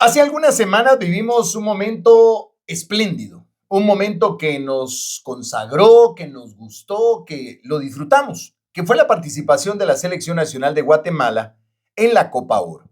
Hace algunas semanas vivimos un momento espléndido, un momento que nos consagró, que nos gustó, que lo disfrutamos, que fue la participación de la Selección Nacional de Guatemala en la Copa Oro.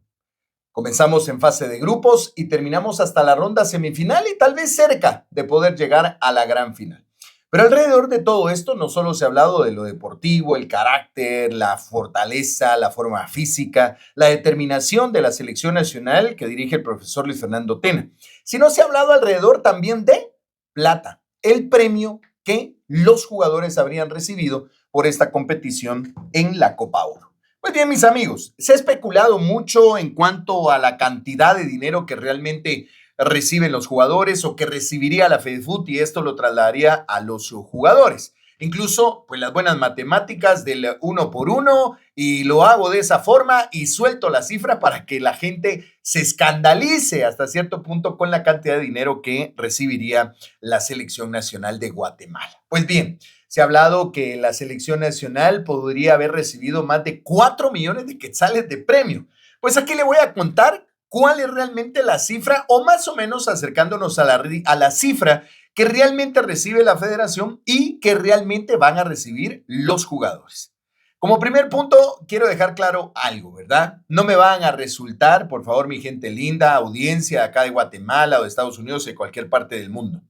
Comenzamos en fase de grupos y terminamos hasta la ronda semifinal y tal vez cerca de poder llegar a la gran final. Pero alrededor de todo esto no solo se ha hablado de lo deportivo, el carácter, la fortaleza, la forma física, la determinación de la selección nacional que dirige el profesor Luis Fernando Tena, sino se ha hablado alrededor también de plata, el premio que los jugadores habrían recibido por esta competición en la Copa Oro. Pues bien, mis amigos, se ha especulado mucho en cuanto a la cantidad de dinero que realmente reciben los jugadores o que recibiría la FEDEFUT y esto lo trasladaría a los jugadores. Incluso, pues las buenas matemáticas del uno por uno y lo hago de esa forma y suelto la cifra para que la gente se escandalice hasta cierto punto con la cantidad de dinero que recibiría la Selección Nacional de Guatemala. Pues bien, se ha hablado que la selección nacional podría haber recibido más de 4 millones de quetzales de premio. Pues aquí le voy a contar cuál es realmente la cifra o más o menos acercándonos a la cifra que realmente recibe la federación y que realmente van a recibir los jugadores. Como primer punto, quiero dejar claro algo, ¿verdad? No me van a resultar, por favor, mi gente linda, audiencia acá de Guatemala o de Estados Unidos, de cualquier parte del mundo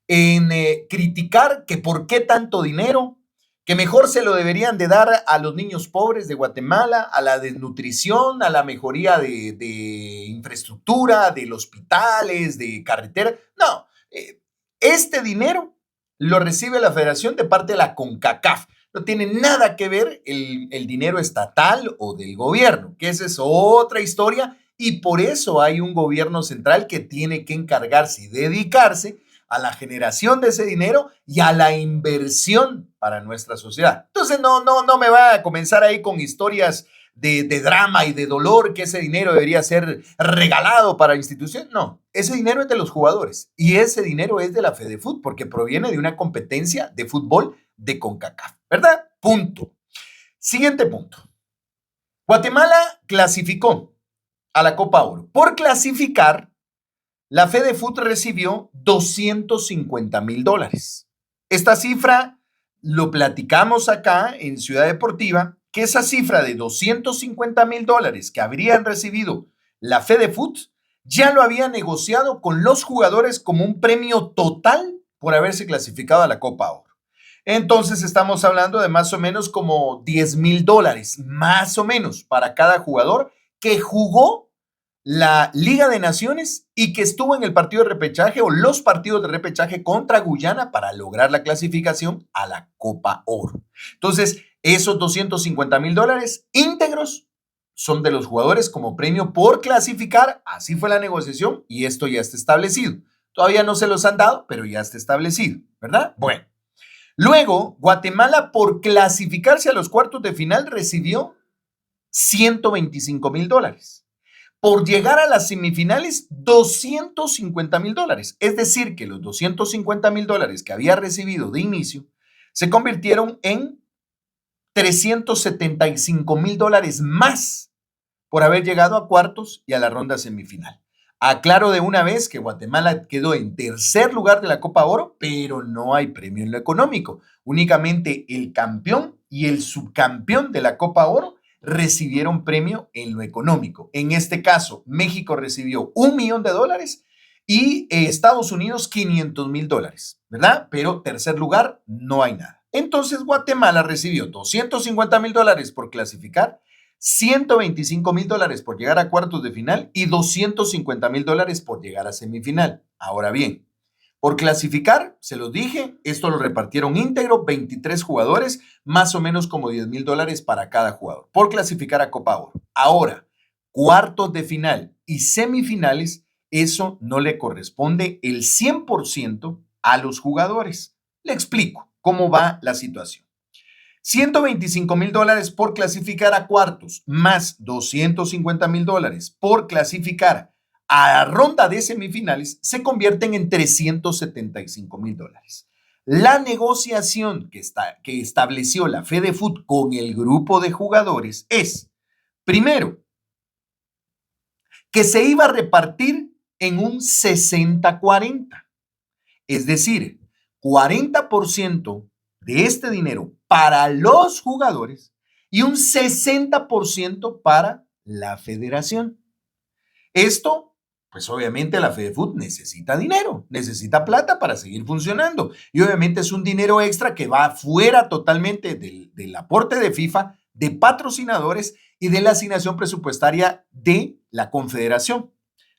en criticar que por qué tanto dinero, que mejor se lo deberían de dar a los niños pobres de Guatemala, a la desnutrición, a la mejoría de infraestructura, de los hospitales, de carretera. No, este dinero lo recibe la federación de parte de la CONCACAF. No tiene nada que ver el dinero estatal o del gobierno, que esa es otra historia y por eso hay un gobierno central que tiene que encargarse y dedicarse a la generación de ese dinero y a la inversión para nuestra sociedad. Entonces, no me va a comenzar ahí con historias de drama y de dolor, que ese dinero debería ser regalado para la institución. No, ese dinero es de los jugadores y ese dinero es de la FEDEFUT porque proviene de una competencia de fútbol de CONCACAF, ¿verdad? Punto. Siguiente punto. Guatemala clasificó a la Copa Oro. Por clasificar, la FEDEFUT recibió $250,000. Esta cifra lo platicamos acá en Ciudad Deportiva, que esa cifra de $250,000 que habrían recibido la FEDEFUT ya lo había negociado con los jugadores como un premio total por haberse clasificado a la Copa Oro. Entonces estamos hablando de más o menos como $10,000, más o menos, para cada jugador que jugó la Liga de Naciones y que estuvo en el partido de repechaje o los partidos de repechaje contra Guyana para lograr la clasificación a la Copa Oro. Entonces, esos $250,000 íntegros son de los jugadores como premio por clasificar. Así fue la negociación y esto ya está establecido. Todavía no se los han dado, pero ya está establecido, ¿verdad? Bueno. Luego, Guatemala, por clasificarse a los cuartos de final, recibió $125,000. Por llegar a las semifinales, $250,000. Es decir, que los $250,000 que había recibido de inicio se convirtieron en $375,000 más por haber llegado a cuartos y a la ronda semifinal. Aclaro de una vez que Guatemala quedó en tercer lugar de la Copa Oro, pero no hay premio en lo económico. Únicamente el campeón y el subcampeón de la Copa Oro recibieron premio en lo económico. En este caso, México recibió $1,000,000 y Estados Unidos $500,000, ¿verdad? Pero tercer lugar, no hay nada. Entonces, Guatemala recibió $250,000 por clasificar, $125,000 por llegar a cuartos de final y $250,000 por llegar a semifinal. Ahora bien, por clasificar, se los dije, esto lo repartieron íntegro, 23 jugadores, más o menos como $10,000 para cada jugador, por clasificar a Copa Oro. Ahora, cuartos de final y semifinales, eso no le corresponde el 100% a los jugadores. Le explico cómo va la situación. $125,000 por clasificar a cuartos, más $250,000 por clasificar a ronda de semifinales, se convierten en $375,000. La negociación que estableció la FEDEFUT con el grupo de jugadores es, primero, que se iba a repartir en un 60-40. Es decir, 40% de este dinero para los jugadores y un 60% para la federación. Esto, pues obviamente la FedeFut necesita dinero, necesita plata para seguir funcionando. Y obviamente es un dinero extra que va fuera totalmente del aporte de FIFA, de patrocinadores y de la asignación presupuestaria de la Confederación.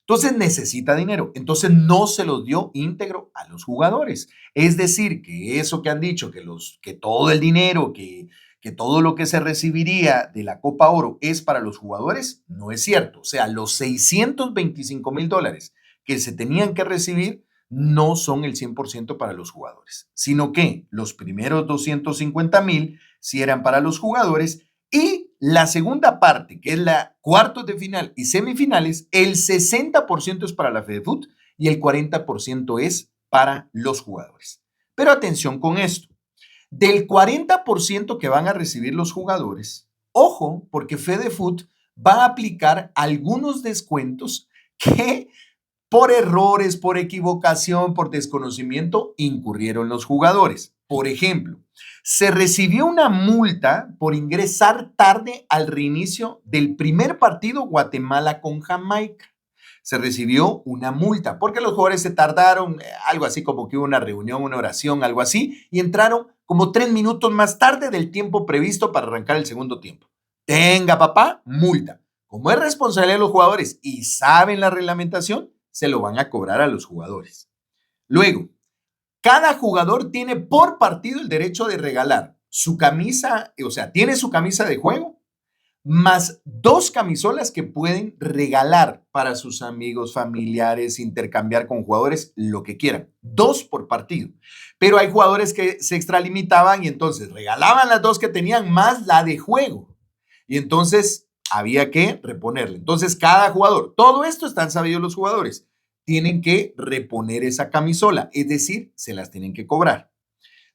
Entonces necesita dinero. Entonces no se los dio íntegro a los jugadores. Es decir, que eso que han dicho, que todo el dinero, que todo lo que se recibiría de la Copa Oro es para los jugadores, no es cierto. O sea, los $625,000 que se tenían que recibir no son el 100% para los jugadores, sino que los primeros 250,000 sí eran para los jugadores y la segunda parte, que es la cuartos de final y semifinales, el 60% es para la FedeFut y el 40% es para los jugadores. Pero atención con esto. Del 40% que van a recibir los jugadores, ojo, porque FedeFut va a aplicar algunos descuentos que por errores, por equivocación, por desconocimiento, incurrieron los jugadores. Por ejemplo, se recibió una multa por ingresar tarde al reinicio del primer partido Guatemala con Jamaica. Se recibió una multa porque los jugadores se tardaron, algo así como que hubo una reunión, una oración, algo así, y entraron como 3 minutos más tarde del tiempo previsto para arrancar el segundo tiempo. Tenga, papá, multa. Como es responsabilidad de los jugadores y saben la reglamentación, se lo van a cobrar a los jugadores. Luego, cada jugador tiene por partido el derecho de regalar su camisa, o sea, tiene su camisa de juego, más 2 camisolas que pueden regalar para sus amigos, familiares, intercambiar con jugadores, lo que quieran. 2 por partido. Pero hay jugadores que se extralimitaban y entonces regalaban las 2 que tenían más la de juego. Y entonces había que reponerle. Entonces cada jugador, todo esto están sabidos los jugadores, tienen que reponer esa camisola, es decir, se las tienen que cobrar.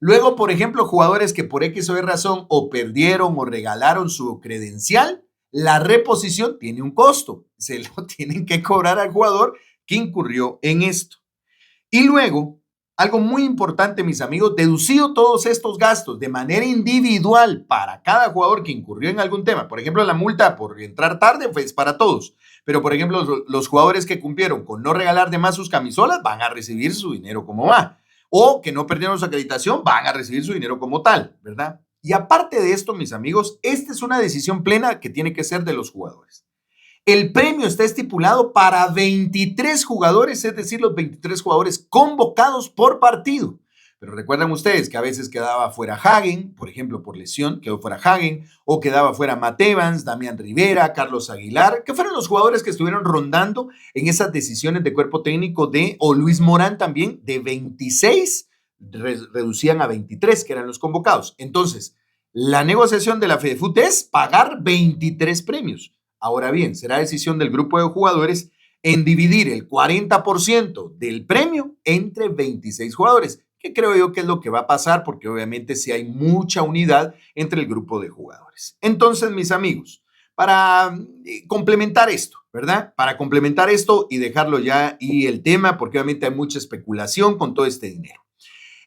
Luego, por ejemplo, jugadores que por X o Y razón o perdieron o regalaron su credencial, la reposición tiene un costo. Se lo tienen que cobrar al jugador que incurrió en esto. Y luego, algo muy importante, mis amigos, deducido todos estos gastos de manera individual para cada jugador que incurrió en algún tema. Por ejemplo, la multa por entrar tarde pues para todos. Pero, por ejemplo, los jugadores que cumplieron con no regalar de más sus camisolas van a recibir su dinero como va. O que no perdieron su acreditación van a recibir su dinero como tal, ¿verdad? Y aparte de esto, mis amigos, esta es una decisión plena que tiene que ser de los jugadores. El premio está estipulado para 23 jugadores, es decir, los 23 jugadores convocados por partido. Pero recuerdan ustedes que a veces quedaba fuera Hagen, por ejemplo, por lesión, quedó fuera Hagen, o quedaba fuera Matt Evans, Damián Rivera, Carlos Aguilar, que fueron los jugadores que estuvieron rondando en esas decisiones de cuerpo técnico o Luis Morán también, de 26, reducían a 23, que eran los convocados. Entonces, la negociación de la FedeFut es pagar 23 premios. Ahora bien, será decisión del grupo de jugadores en dividir el 40% del premio entre 26 jugadores, que creo yo que es lo que va a pasar porque obviamente sí hay mucha unidad entre el grupo de jugadores. Entonces, mis amigos, para complementar esto, ¿verdad? Para complementar esto y dejarlo ya y el tema, porque obviamente hay mucha especulación con todo este dinero.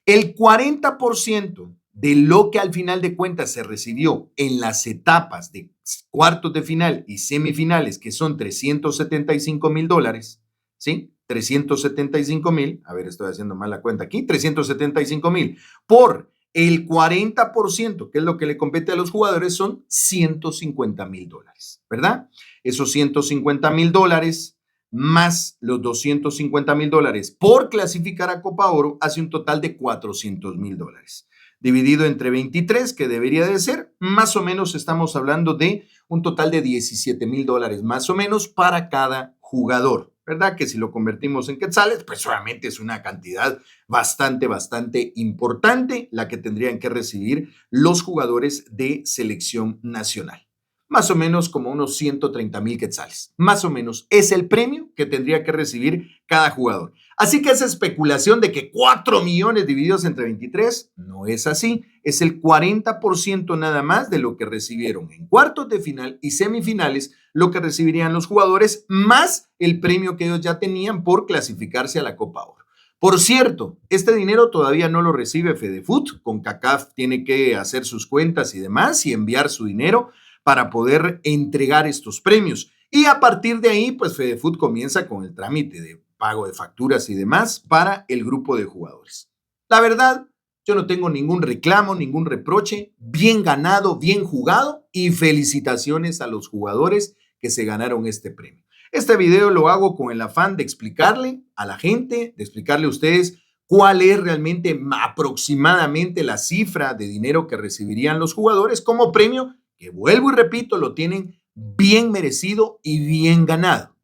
El 40% de lo que al final de cuentas se recibió en las etapas de cuartos de final y semifinales, que son $375,000, ¿sí? 375,000, a ver, estoy haciendo mal la cuenta aquí, 375,000 por el 40%, que es lo que le compete a los jugadores, son $150,000, ¿verdad? Esos $150,000 más los $250,000 por clasificar a Copa Oro hace un total de $400,000. Dividido entre 23, que debería de ser, más o menos estamos hablando de un total de $17,000 más o menos para cada jugador, ¿verdad? Que si lo convertimos en quetzales, pues solamente es una cantidad bastante importante la que tendrían que recibir los jugadores de selección nacional. Más o menos como unos 130,000 quetzales. Más o menos es el premio que tendría que recibir cada jugador. Así que esa especulación de que 4 millones divididos entre 23 no es así. Es el 40% nada más de lo que recibieron en cuartos de final y semifinales, lo que recibirían los jugadores, más el premio que ellos ya tenían por clasificarse a la Copa Oro. Por cierto, este dinero todavía no lo recibe FedeFut. CONCACAF tiene que hacer sus cuentas y demás y enviar su dinero para poder entregar estos premios. Y a partir de ahí, pues FedeFut comienza con el trámite de pago de facturas y demás para el grupo de jugadores. La verdad, yo no tengo ningún reclamo, ningún reproche. Bien ganado, bien jugado y felicitaciones a los jugadores que se ganaron este premio. Este video lo hago con el afán de explicarle a la gente, de explicarle a ustedes cuál es realmente aproximadamente la cifra de dinero que recibirían los jugadores como premio, que vuelvo y repito, lo tienen bien merecido y bien ganado.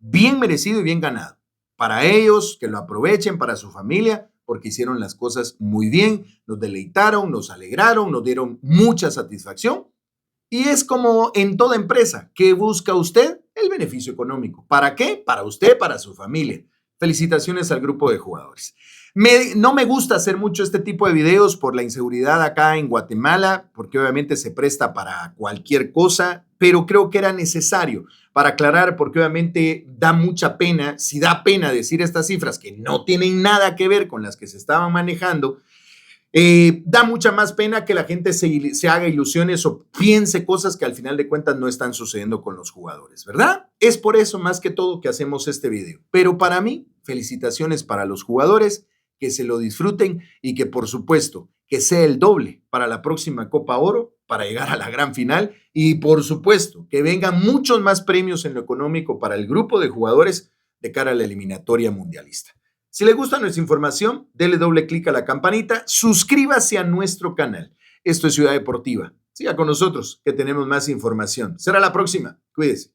Bien merecido y bien ganado. Para ellos, que lo aprovechen, para su familia, porque hicieron las cosas muy bien, nos deleitaron, nos alegraron, nos dieron mucha satisfacción. Y es como en toda empresa, ¿qué busca usted? El beneficio económico. ¿Para qué? Para usted, para su familia. Felicitaciones al grupo de jugadores. No me gusta hacer mucho este tipo de videos por la inseguridad acá en Guatemala, porque obviamente se presta para cualquier cosa, pero creo que era necesario para aclarar, porque obviamente da mucha pena, si da pena decir estas cifras que no tienen nada que ver con las que se estaban manejando, da mucha más pena que la gente se haga ilusiones o piense cosas que al final de cuentas no están sucediendo con los jugadores, ¿verdad? Es por eso más que todo que hacemos este video. Pero para mí, felicitaciones para los jugadores, que se lo disfruten y que por supuesto que sea el doble para la próxima Copa Oro, para llegar a la gran final y por supuesto que vengan muchos más premios en lo económico para el grupo de jugadores de cara a la eliminatoria mundialista. Si le gusta nuestra información, dele doble clic a la campanita, suscríbase a nuestro canal. Esto es Ciudad Deportiva. Siga con nosotros, que tenemos más información. Será la próxima. Cuídese.